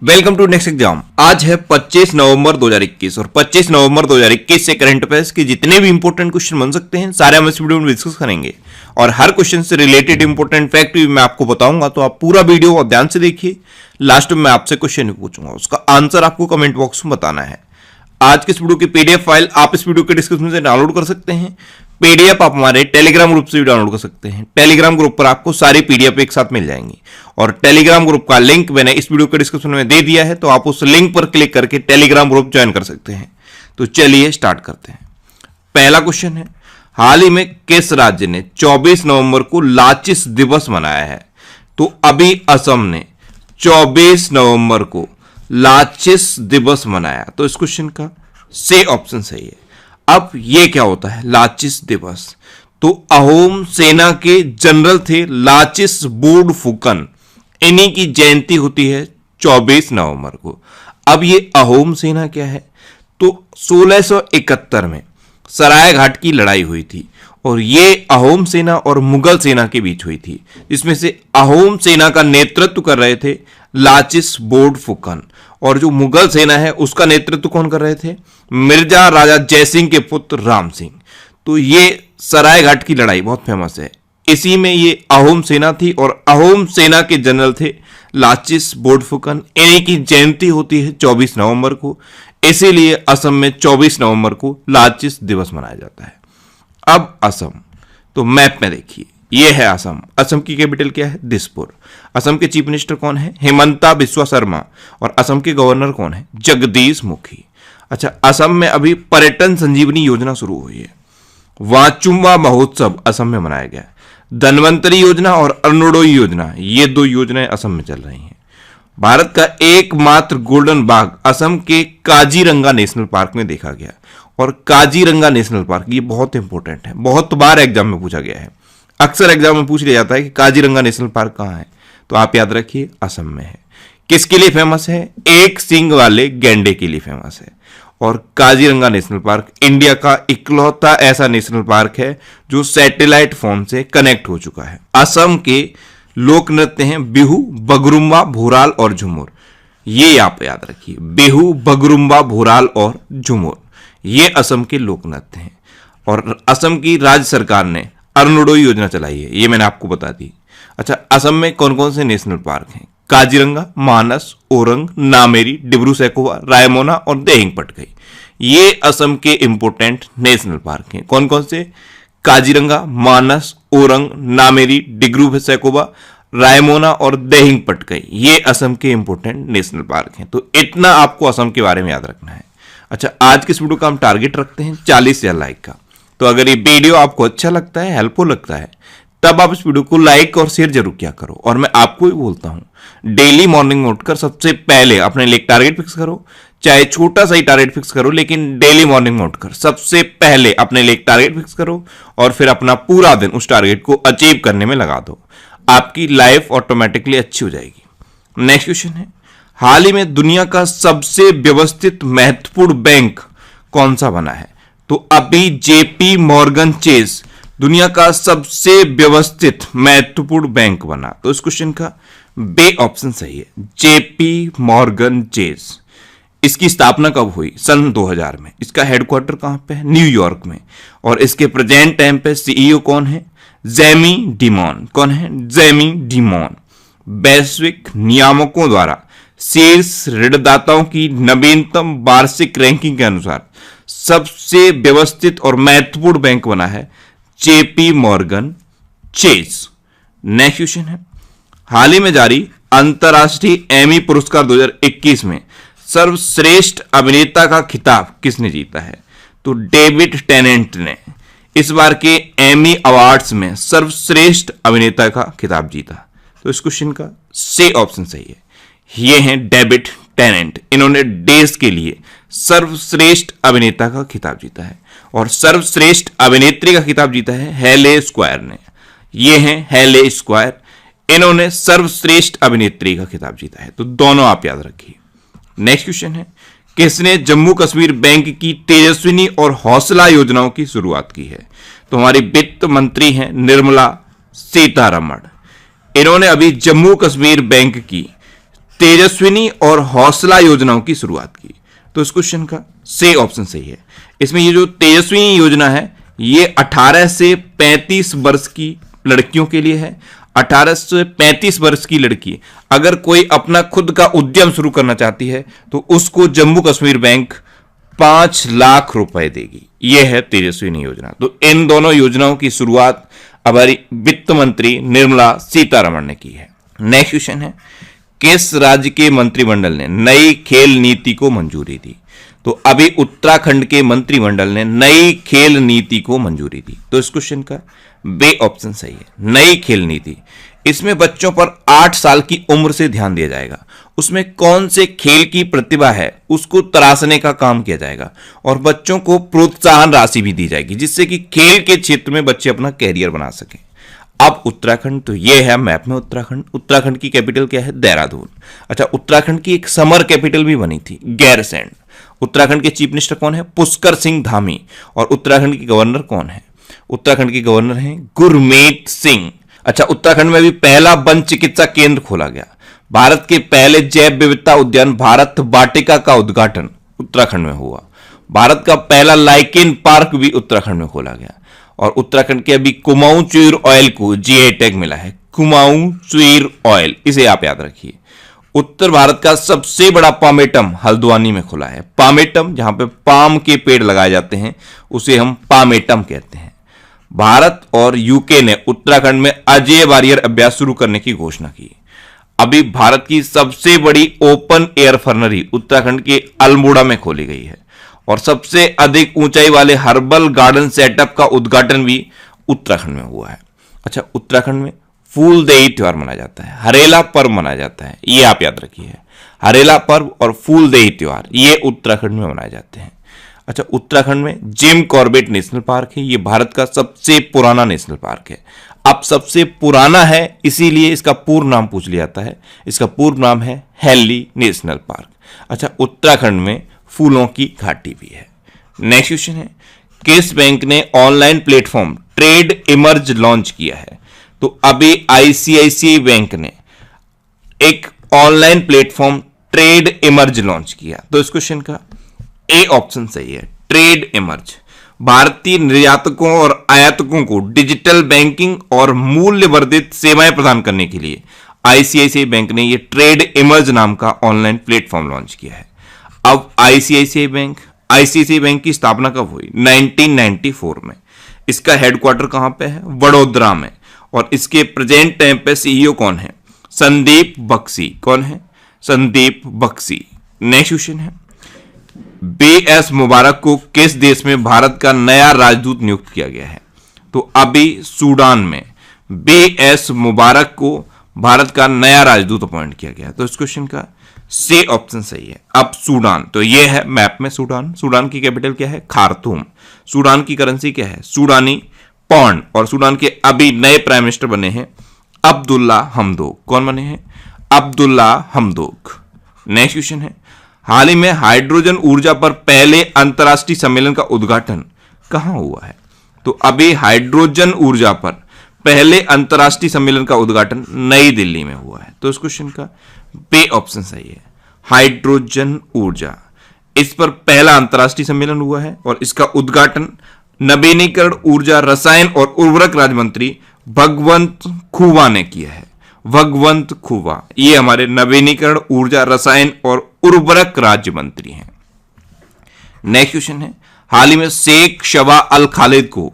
Welcome to next exam. आज है 25 नवंबर 2021 और 25 नवंबर 2021 से करंट अफेयर्स के जितने भी इंपॉर्टेंट क्वेश्चन बन सकते हैं सारे हम इस वीडियो में डिस्कस करेंगे और हर क्वेश्चन से रिलेटेड इंपॉर्टेंट फैक्ट भी मैं आपको बताऊंगा, तो आप पूरा वीडियो और ध्यान से देखिए। लास्ट में मैं आपसे क्वेश्चन भी पूछूंगा, उसका आंसर आपको कमेंट बॉक्स में बताना है। आज के इस वीडियो की पीडीएफ फाइल आप इस वीडियो के डिस्क्रिप्शन से डाउनलोड कर सकते हैं। पीडीएफ आप हमारे टेलीग्राम ग्रुप से भी डाउनलोड कर सकते हैं। टेलीग्राम ग्रुप पर आपको सारी पीडीएफ एक साथ मिल जाएंगी और टेलीग्राम ग्रुप का लिंक मैंने इस वीडियो के डिस्क्रिप्शन में दे दिया है, तो आप उस लिंक पर क्लिक करके टेलीग्राम ग्रुप ज्वाइन कर सकते हैं। तो चलिए स्टार्ट करते हैं। पहला क्वेश्चन है, हाल ही में किस राज्य ने 24 नवंबर को लाचिस दिवस मनाया है? तो अभी असम ने 24 नवंबर को लाचिस दिवस मनाया, तो इस क्वेश्चन का सी ऑप्शन सही है। अब ये क्या होता है लाचिस दिवस? तो अहोम सेना के जनरल थे लाचिस बोर्डफुकन, इन्हीं की जयंती होती है 24 नवंबर को। अब ये अहोम सेना क्या है? तो 1671 में सरायघाट की लड़ाई हुई थी और ये अहोम सेना और मुगल सेना के बीच हुई थी, जिसमें से अहोम सेना का नेतृत्व कर रहे थे लाचिस बोर्डफुकन और जो मुगल सेना है उसका नेतृत्व कौन कर रहे थे? मिर्जा राजा जयसिंह के पुत्र राम सिंह। तो ये सरायघाट की लड़ाई बहुत फेमस है, इसी में ये अहोम सेना थी और अहोम सेना के जनरल थे लाचिस बोर्डफुकन। इन्हीं की जयंती होती है 24 नवंबर को, इसीलिए असम में 24 नवंबर को लाचिस दिवस मनाया जाता है। अब असम, तो मैप में देखिए, ये है असम। असम की कैपिटल क्या है? दिसपुर। असम के चीफ मिनिस्टर कौन है? हेमंता बिस्वा शर्मा। और असम के गवर्नर कौन है? जगदीश मुखी। अच्छा, असम में अभी पर्यटन संजीवनी योजना शुरू हुई है। वाचुम्बा महोत्सव असम में मनाया गया। धनवंतरी योजना और अरुणोदय योजना, ये दो योजनाएं असम में चल रही हैं। भारत का एकमात्र गोल्डन बाघ असम के काजीरंगा नेशनल पार्क में देखा गया। और काजीरंगा नेशनल पार्क ये बहुत इंपॉर्टेंट है, बहुत बार एग्जाम में पूछा गया है। अक्सर एग्जाम में पूछ लिया जाता है कि काजीरंगा नेशनल पार्क कहाँ है, तो आप याद रखिए असम में है। किसके लिए फेमस है? एक सींग वाले गैंडे के लिए फेमस है। और काजीरंगा नेशनल पार्क इंडिया का इकलौता ऐसा नेशनल पार्क है जो सैटेलाइट फोन से कनेक्ट हो चुका है। असम के लोक नृत्य हैं बिहू, बगरुम्बा, भोराल और झुमर। ये आप याद रखिए, बिहू, बगरुम्बा, भोराल और झुमर, ये असम के लोक नृत्य हैं। और असम की राज्य सरकार ने अरुणोदय योजना चलाई है, ये मैंने आपको बता दी। अच्छा, असम में कौन कौन से नेशनल पार्क हैं? काजीरंगा, मानस, ओरंग, नामेरी, डिब्रू सैखोवा, रायमोना और देहिंग पटकाई, ये असम के इंपोर्टेंट नेशनल पार्क हैं। कौन कौन से? काजीरंगा, मानस, ओरंग, नामेरी, डिब्रू सैखोवा, रायमोना और देहिंग पटकाई, ये असम के इंपोर्टेंट नेशनल पार्क हैं। तो इतना आपको असम के बारे में याद रखना है। अच्छा, आज के इस वीडियो का हम टारगेट रखते हैं 40,000 लाइक का। तो अगर ये वीडियो आपको अच्छा लगता है, हेल्पफुल लगता है, तब आप इस वीडियो को लाइक और शेयर जरूर किया करो। और मैं आपको भी बोलता हूं, डेली मॉर्निंग में उठकर सबसे पहले अपने लिए टारगेट फिक्स करो, चाहे छोटा सा ही टारगेट फिक्स करो, लेकिन डेली मॉर्निंग में उठकर सबसे पहले अपने लिए टारगेट फिक्स करो और फिर अपना पूरा दिन उस टारगेट को अचीव करने में लगा दो। आपकी लाइफ ऑटोमेटिकली अच्छी हो जाएगी। नेक्स्ट क्वेश्चन है, हाल ही में दुनिया का सबसे व्यवस्थित महत्वपूर्ण बैंक कौन सा बना है? तो अभी जेपी मॉर्गन चेस दुनिया का सबसे व्यवस्थित महत्वपूर्ण बैंक बना, तो इस क्वेश्चन का बे ऑप्शन सही है, जेपी मॉर्गन चेस। इसकी स्थापना कब हुई? सन 2000 में। इसका हेडक्वार्टर कहां पे है? न्यूयॉर्क में। और इसके प्रेजेंट टाइम पे सीईओ कौन है? Jamie demon. कौन है? Jamie demon. वैश्विक नियामकों द्वारा शीर्ष ऋणदाताओं की नवीनतम वार्षिक रैंकिंग के अनुसार सबसे व्यवस्थित और महत्वपूर्ण बैंक बना है JP Morgan Chase. Next question है, हाल ही में जारी अंतर्राष्ट्रीय एमी पुरस्कार 2021 में सर्वश्रेष्ठ अभिनेता का खिताब किसने जीता है? तो डेविड टेनेंट ने इस बार के एमी अवार्ड्स में सर्वश्रेष्ठ अभिनेता का खिताब जीता। तो इस क्वेश्चन का सी ऑप्शन सही है, ये हैं डेविड टेनेंट। इन्होंने देश के लिए सर्वश्रेष्ठ अभिनेता का खिताब जीता है। और सर्वश्रेष्ठ अभिनेत्री का खिताब जीता है हेले स्क्वायर ने। ये हैं हेले स्क्वायर, इन्होंने सर्वश्रेष्ठ अभिनेत्री का खिताब जीता है। तो दोनों आप याद रखिए। नेक्स्ट क्वेश्चन है, किसने जम्मू कश्मीर बैंक की तेजस्विनी और हौसला योजनाओं की शुरुआत की है? तो हमारी वित्त मंत्री हैं निर्मला सीतारमण। इन्होंने अभी जम्मू कश्मीर बैंक की तेजस्विनी और हौसला योजनाओं की शुरुआत की? तो इस क्वेश्चन का से ऑप्शन सही है। इसमें ये जो तेजस्विनी योजना है ये 18 से 35 वर्ष की लड़कियों के लिए है। 18 से 35 वर्ष की लड़की अगर कोई अपना खुद का उद्यम शुरू करना चाहती है तो उसको जम्मू कश्मीर बैंक 5 लाख रुपए देगी। यह है तेजस्विनी योजना। तो इन दोनों योजनाओं की शुरुआत हमारी वित्त मंत्री निर्मला सीतारमण ने की है। नेक्स्ट क्वेश्चन है, किस राज्य के मंत्रिमंडल ने नई खेल नीति को मंजूरी दी? तो अभी उत्तराखंड के मंत्रिमंडल ने नई खेल नीति को मंजूरी दी। तो इस क्वेश्चन का बे ऑप्शन सही है। नई खेल नीति, इसमें बच्चों पर 8 साल की उम्र से ध्यान दिया जाएगा। उसमें कौन से खेल की प्रतिभा है उसको तराशने का काम किया जाएगा और बच्चों को प्रोत्साहन राशि भी दी जाएगी जिससे कि खेल के क्षेत्र में बच्चे अपना कैरियर बना सकें। अब उत्तराखंड, तो ये है मैप में उत्तराखंड। उत्तराखंड की कैपिटल क्या है? देहरादून। अच्छा, उत्तराखंड की एक समर कैपिटल भी बनी थी, गैरसैंण। उत्तराखंड के चीफ मिनिस्टर कौन है? पुष्कर सिंह धामी। और उत्तराखंड के गवर्नर कौन है? उत्तराखंड के गवर्नर हैं गुरमीत सिंह। अच्छा, उत्तराखंड में भी पहला वन चिकित्सा केंद्र खोला गया। भारत के पहले जैव विविधता उद्यान भारत वाटिका का उद्घाटन उत्तराखंड में हुआ। भारत का पहला लाइकेन पार्क भी उत्तराखंड में खोला गया। और उत्तराखंड के अभी कुमाऊं चुईर ऑयल को जीआई टैग मिला है। कुमाऊं चुईर ऑयल, इसे आप याद रखिए। उत्तर भारत का सबसे बड़ा पामेटम हल्द्वानी में खुला है। पामेटम, जहां पे पाम के पेड़ लगाए जाते हैं, उसे हम पामेटम कहते हैं। भारत और यूके ने उत्तराखंड में अजेय वारियर अभ्यास शुरू करने की घोषणा की। अभी भारत की सबसे बड़ी ओपन एयर फर्नरी उत्तराखंड के अल्मोड़ा में खोली गई है। और सबसे अधिक ऊंचाई वाले हर्बल गार्डन सेटअप का उद्घाटन भी उत्तराखंड में हुआ है। अच्छा, उत्तराखंड में फूलदेई त्योहार मनाया जाता है, हरेला पर्व मनाया जाता है। ये आप याद रखिए, हरेला पर्व और फूलदेई त्योहार ये उत्तराखंड में मनाए जाते हैं। अच्छा, उत्तराखंड में जिम कॉर्बेट नेशनल पार्क है। ये भारत का सबसे पुराना नेशनल पार्क है। अब सबसे पुराना है इसीलिए इसका पूर्ण नाम पूछ लिया जाता है। इसका पूर्ण नाम है हैली नेशनल पार्क। अच्छा, उत्तराखंड में फूलों की घाटी भी है। नेक्स्ट क्वेश्चन है, किस बैंक ने online platform trade emerge launch किया है? तो अभी आईसीआईसीआई बैंक ने एक online platform trade emerge launch किया। तो इस क्वेश्चन का ए ऑप्शन सही है, ट्रेड इमर्ज। भारतीय निर्यातकों और आयातकों को डिजिटल बैंकिंग और मूल्य वर्धित सेवाएं प्रदान करने के लिए आईसीआईसीआई बैंक ने यह ट्रेड इमर्ज नाम का ऑनलाइन प्लेटफॉर्म लॉन्च किया है। अब आईसीआईसीआई बैंक की स्थापना कब हुई? 1994 में। इसका हेडक्वार्टर कहां पे है? वडोदरा में। और इसके प्रेजेंट टाइम पे सीईओ कौन है? संदीप बख्शी। कौन है? संदीप बख्शी। नेक्स्ट क्वेश्चन है, बीएस मुबारक को किस देश में भारत का नया राजदूत नियुक्त किया गया है? तो अभी सूडान में बीएस मुबारक को भारत का नया राजदूत अपॉइंट किया गया। तो इस क्वेश्चन का सी ऑप्शन सही है। अब सूडान, तो ये है मैप में सूडान। सूडान की कैपिटल क्या है? खार्तूम। सूडान की करेंसी क्या है? सूडानी पौंड। और सूडान के अभी नए प्राइम मिनिस्टर बने हैं अब्दुल्ला हमदोक। कौन बने हैं? अब्दुल्ला हमदोक। नेक्स्ट क्वेश्चन है, हाल ही में हाइड्रोजन ऊर्जा पर पहले अंतर्राष्ट्रीय सम्मेलन का उद्घाटन कहां हुआ है? तो अभी हाइड्रोजन ऊर्जा पर पहले अंतर्राष्ट्रीय सम्मेलन का उद्घाटन नई दिल्ली में हुआ है। तो इस क्वेश्चन का बे ऑप्शन सही है, हाइड्रोजन ऊर्जा। इस पर पहला अंतर्राष्ट्रीय सम्मेलन हुआ है और इसका उद्घाटन नवीनीकरण ऊर्जा, रसायन और उर्वरक राज्य मंत्री भगवंत खुबा ने किया है। भगवंत खुबा ये हमारे नवीनीकरण ऊर्जा, रसायन और उर्वरक राज्य मंत्री हैं। नेक्स्ट क्वेश्चन है, हाल ही में शेख शबा अल खालिद को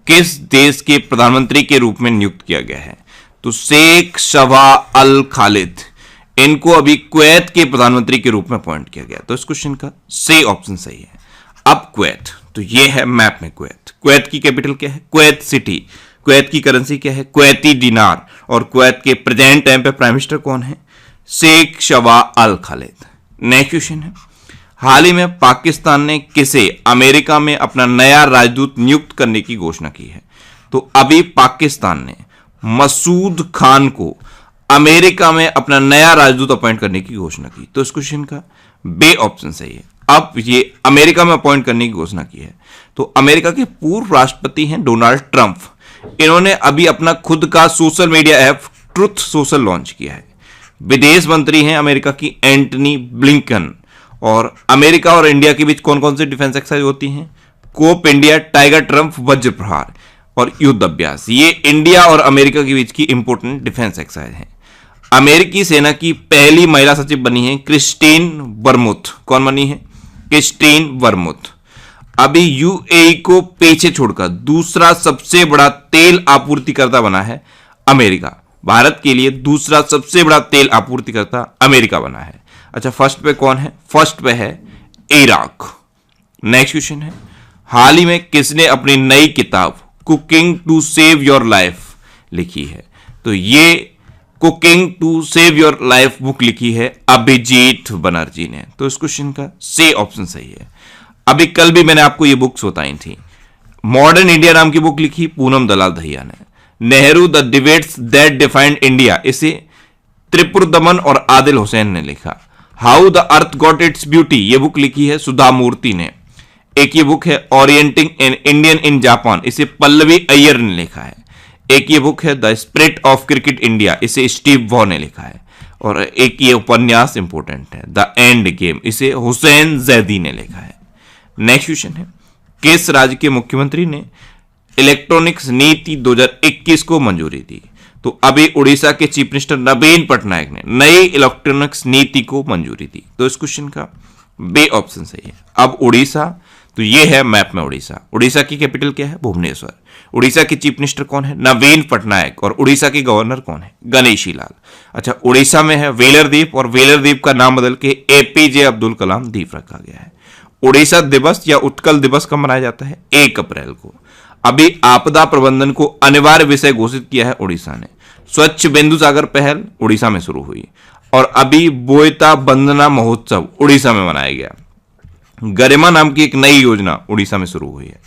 किस देश के प्रधानमंत्री के रूप में नियुक्त किया गया है? तो शेख शबा अल खालिद, इनको अभी कुवैत के प्रधानमंत्री के रूप में अपॉइंट किया गया। तो इस क्वेश्चन का सी ऑप्शन सही है। अब कुवैत, तो ये है मैप में कुवैत। कुवैत की कैपिटल क्या है? Kuwait city. कुवैत की करेंसी क्या है? कुवैती दिनार। और कुवैत के प्रेजेंट टाइम पे प्राइम मिनिस्टर कौन है? शेख शबा अल खालिद। नेक्स्ट क्वेश्चन है, हाल ही में पाकिस्तान ने किसे अमेरिका में अपना नया राजदूत नियुक्त करने की घोषणा की है? तो अभी पाकिस्तान ने मसूद खान को अमेरिका में अपना नया राजदूत अपॉइंट करने की घोषणा की। तो इस क्वेश्चन का बे ऑप्शन सही है। अब ये अमेरिका में अपॉइंट करने की घोषणा की है। तो अमेरिका के पूर्व राष्ट्रपति हैं डोनाल्ड ट्रंप। इन्होंने अभी अपना खुद का social media app truth social launch किया है। विदेश मंत्री हैं अमेरिका की एंटनी ब्लिंकन। और अमेरिका और इंडिया के बीच कौन कौन सी डिफेंस एक्सरसाइज होती हैं? कोप इंडिया, टाइगर ट्रंप, वज्र प्रहार और युद्ध अभ्यास। ये इंडिया और अमेरिका के बीच की इंपोर्टेंट डिफेंस एक्सरसाइज है। अमेरिकी सेना की पहली महिला सचिव बनी है क्रिस्टीन वर्मुथ। कौन बनी है? क्रिस्टीन वर्मुथ। अभी यूएई को पीछे छोड़कर दूसरा सबसे बड़ा तेल आपूर्तिकर्ता बना है अमेरिका। भारत के लिए दूसरा सबसे बड़ा तेल आपूर्तिकर्ता अमेरिका बना है। अच्छा, फर्स्ट पे कौन है? फर्स्ट पे है इराक। नेक्स्ट क्वेश्चन है, हाल ही में किसने अपनी नई किताब cooking to save your life लिखी है? तो ये cooking to save your life book लिखी है अभिजीत बनर्जी ने। तो इस क्वेश्चन का सी ऑप्शन सही है। अभी कल भी मैंने आपको ये बुक्स बताई थी। मॉडर्न इंडिया नाम की बुक लिखी पूनम दलाल दहिया ने। Nehru the debates that defined India, इसे त्रिपुर दमन और आदिल हुसैन ने लिखा। How the earth got its beauty, ये बुक लिखी है सुधा मूर्ति ने। एक ये बुक है orienting in Indian in Japan, इसे पल्लवी अय्यर ने लिखा है। एक ये बुक है the spirit of cricket India, इसे स्टीव वॉ ने लिखा है। और एक ये उपन्यास इंपोर्टेंट है द एंड गेम, इसे हुसैन जैदी ने लिखा है। नेक्स्ट क्वेश्चन है, किस राज्य के मुख्यमंत्री ने इलेक्ट्रॉनिक्स नीति 2021 को मंजूरी दी? तो अभी उड़ीसा के चीफ मिनिस्टर नवीन पटनायक ने नई इलेक्ट्रॉनिक्स नीति को मंजूरी दी। तो इस क्वेश्चन का बी ऑप्शन सही है। अब उड़ीसा, तो ये है मैप में उड़ीसा। उड़ीसा की कैपिटल क्या है? भुवनेश्वर। उड़ीसा के चीफ मिनिस्टर कौन है? नवीन पटनायक। और उड़ीसा के गवर्नर कौन है? गणेशी लाल। अच्छा, उड़ीसा में है वेलर द्वीप, और वेलर द्वीप का नाम बदल के एपीजे अब्दुल कलाम द्वीप रखा गया है। उड़ीसा दिवस या उत्कल दिवस कब मनाया जाता है? 1 अप्रैल को। अभी आपदा प्रबंधन को अनिवार्य विषय घोषित किया है उड़ीसा ने। स्वच्छ बिंदु सागर पहल उड़ीसा में शुरू हुई। और अभी बोयता बंदना महोत्सव उड़ीसा में मनाया गया। गरिमा नाम की एक नई योजना उड़ीसा में शुरू हुई है।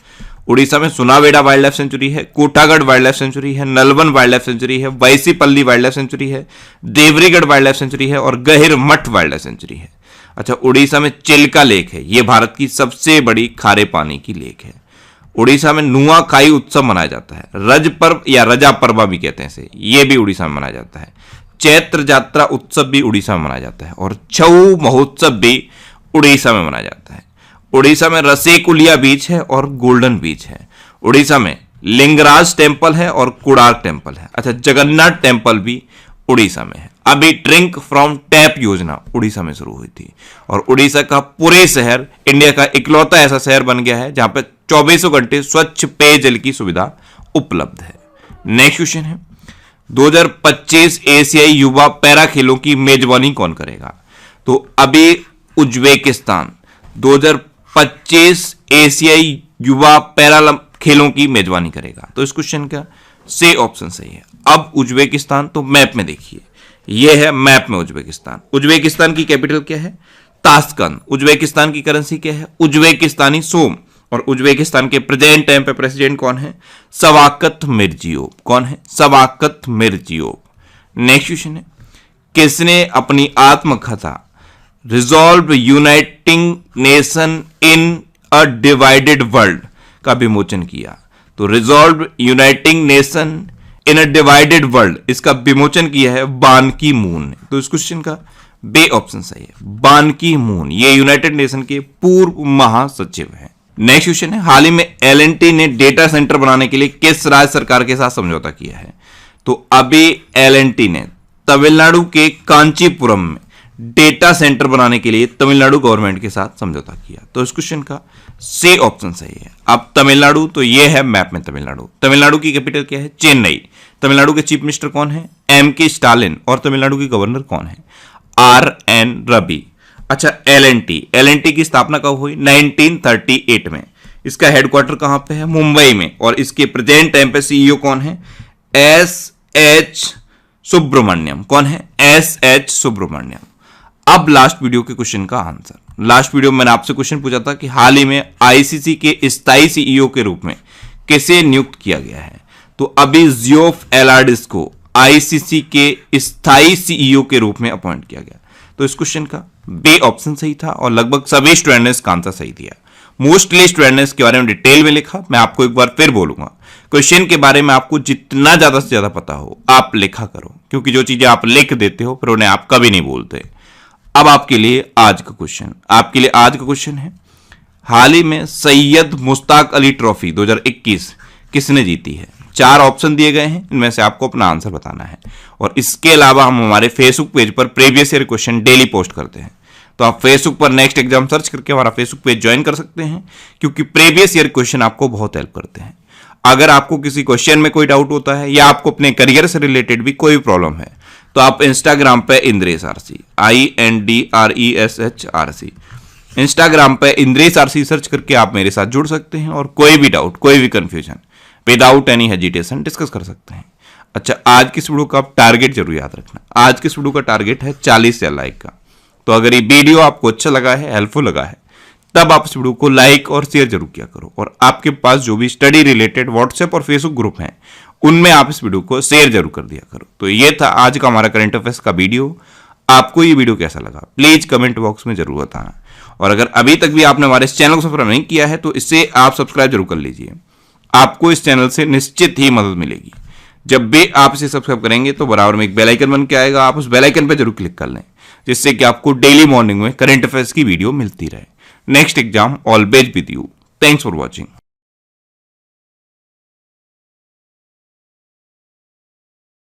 उड़ीसा में सुनावेड़ा वाइल्ड लाइफ सेंचुरी है, कोटागढ़ वाइल्ड लाइफ सेंचुरी है, नलवन वाइल्ड लाइफ सेंचुरी है, वैसीपल्ली वाइल्ड लाइफ सेंचुरी है, देवरीगढ़ वाइल्ड लाइफ सेंचुरी है और गहिर मठ वाइल्ड लाइफ सेंचुरी है। अच्छा, उड़ीसा में चिल्का लेक है, यह भारत की सबसे बड़ी खारे पानी की लेक है। उड़ीसा में नुआखाई उत्सव मनाया जाता है। रज पर्व या रजा पर्वा भी कहते हैं इसे, यह भी उड़ीसा में मनाया जाता है। चैत्र यात्रा उत्सव भी उड़ीसा में मनाया जाता है और छऊ महोत्सव भी उड़ीसा में मनाया जाता है। उड़ीसा में रसेकुलिया बीच है और गोल्डन बीच है। उड़ीसा में लिंगराज टेम्पल है और कुड़ार्क टेम्पल है। अच्छा, जगन्नाथ टेम्पल भी उड़ीसा में है। अभी ड्रिंक फ्रॉम टैप योजना उड़ीसा में शुरू हुई थी। और उड़ीसा का पूरे शहर इंडिया का इकलौता ऐसा शहर बन गया है जहां पे 24 घंटे स्वच्छ पेयजल की सुविधा उपलब्ध है। नेक्स्ट क्वेश्चन है, 2025 एशियाई युवा पैरा खेलों की मेजबानी कौन करेगा? तो अभी उज्बेकिस्तान 2025 एशियाई युवा पैरा खेलों की मेजबानी करेगा। तो इस क्वेश्चन का सी ऑप्शन सही है। अब उज्बेकिस्तान, तो मैप में देखिए, यह है मैप में उज्बेकिस्तान। उज्बेकिस्तान की कैपिटल क्या है? ताशकंद। उज्बेकिस्तान की करेंसी क्या है? उज्बेकिस्तानी सोम। और उज्बेकिस्तान के प्रेजेंट टाइम पे प्रेसिडेंट कौन है? शवाकत मिर्जियोव। कौन है? शवाकत मिर्जियोव। नेक्स्ट क्वेश्चन है, किसने अपनी आत्मकथा resolve uniting nation in a divided world का विमोचन किया? तो resolve uniting nation in a divided world, इसका विमोचन किया है बान की मून ने। तो इस क्वेश्चन का बी ऑप्शन सही है। बान की मून ये यूनाइटेड नेशन के पूर्व महासचिव हैं। नेक्स्ट क्वेश्चन है, हाल ही में एल&टी ने डेटा सेंटर बनाने के लिए किस राज्य सरकार के साथ समझौता किया है? तो अभी एल&टी ने तमिलनाडु के कांचीपुरम में डेटा सेंटर बनाने के लिए तमिलनाडु गवर्नमेंट के साथ समझौता किया। तो इस क्वेश्चन का सी ऑप्शन सही है। अब तमिलनाडु, तो ये है मैप में तमिलनाडु। तमिलनाडु की कैपिटल क्या है? चेन्नई। तमिलनाडु के चीफ मिनिस्टर कौन है? M.K. स्टालिन। और तमिलनाडु के गवर्नर कौन है? R.N. रवि। अच्छा, एल&टी की स्थापना कब हुई? 1938 में। इसका हेडक्वार्टर कहां पे है? मुंबई में। और इसके प्रेजेंट टाइम पे सीईओ कौन है? S.H. सुब्रमण्यम। कौन है? S.H. सुब्रमण्यम। अब लास्ट वीडियो के क्वेश्चन का आंसर। लास्ट वीडियो में मैंने आपसे क्वेश्चन पूछा था कि हाल ही में आईसीसी के स्थायी सीईओ के रूप में किसे नियुक्त किया गया है? तो अभी जियोफ एलार्डिस को आईसीसी के स्थायी सीईओ के रूप में अपॉइंट किया गया। तो इस क्वेश्चन का बी ऑप्शन सही था और लगभग सभी स्टूडेंट ने इसका आंसर सही दिया। मोस्टली स्टूडेंट ने इसके बारे में डिटेल में लिखा। मैं आपको एक बार फिर बोलूंगा, क्वेश्चन के बारे में आपको जितना ज्यादा से ज्यादा पता हो आप लिखा करो, क्योंकि जो चीजें आप लिख देते हो फिर उन्हें आप कभी नहीं बोलते। अब आपके लिए आज का क्वेश्चन है, हाल ही में सैयद मुश्ताक अली ट्रॉफी 2021 किसने जीती है? 4 ऑप्शन दिए गए हैं, इनमें से आपको अपना आंसर बताना है। और इसके अलावा हम हमारे फेसबुक पेज पर previous year question daily post करते हैं, तो आप फेसबुक पर नेक्स्ट एग्जाम सर्च करके हमारा फेसबुक पेज ज्वाइन कर सकते हैं, क्योंकि प्रीवियस ईयर क्वेश्चन आपको बहुत हेल्प करते हैं। अगर आपको किसी क्वेश्चन में कोई डाउट होता है या आपको अपने करियर से रिलेटेड भी कोई प्रॉब्लम है, तो आप इंस्टाग्राम पे इंद्रेश आरसी INDRESH इंस्टाग्राम पे इंद्रेश आरसी सर्च करके आप मेरे साथ जुड़ सकते हैं और कोई भी डाउट, कोई भी confusion without any hesitation discuss कर सकते हैं। अच्छा, आज की इस वीडियो का आप टारगेट जरूर याद रखना। आज की इस वीडियो का टारगेट है 40 लाइक का। तो अगर ये वीडियो आपको अच्छा लगा है, हेल्पफुल लगा है, तब आप इस वीडियो को लाइक और शेयर जरूर किया करो। और आपके पास जो भी स्टडी रिलेटेड व्हाट्सएप और फेसबुक ग्रुप हैं, उनमें आप इस वीडियो को शेयर जरूर कर दिया करो। तो ये था आज का हमारा करंट अफेयर्स का वीडियो। आपको ये वीडियो कैसा लगा प्लीज कमेंट बॉक्स में जरूर बताना। और अगर अभी तक भी आपने हमारे इस चैनल को सब्सक्राइब नहीं किया है, तो इससे आप सब्सक्राइब जरूर कर लीजिए। आपको इस चैनल से निश्चित ही मदद मिलेगी। जब भी आप इसे सब्सक्राइब करेंगे तो बराबर में एक बेल आइकन बन के आएगा, आप उस बेल आइकन पर जरूर क्लिक कर लें, जिससे कि आपको डेली मॉर्निंग में करंट अफेयर्स की वीडियो मिलती रहे। Next exam always with you. Thanks for watching.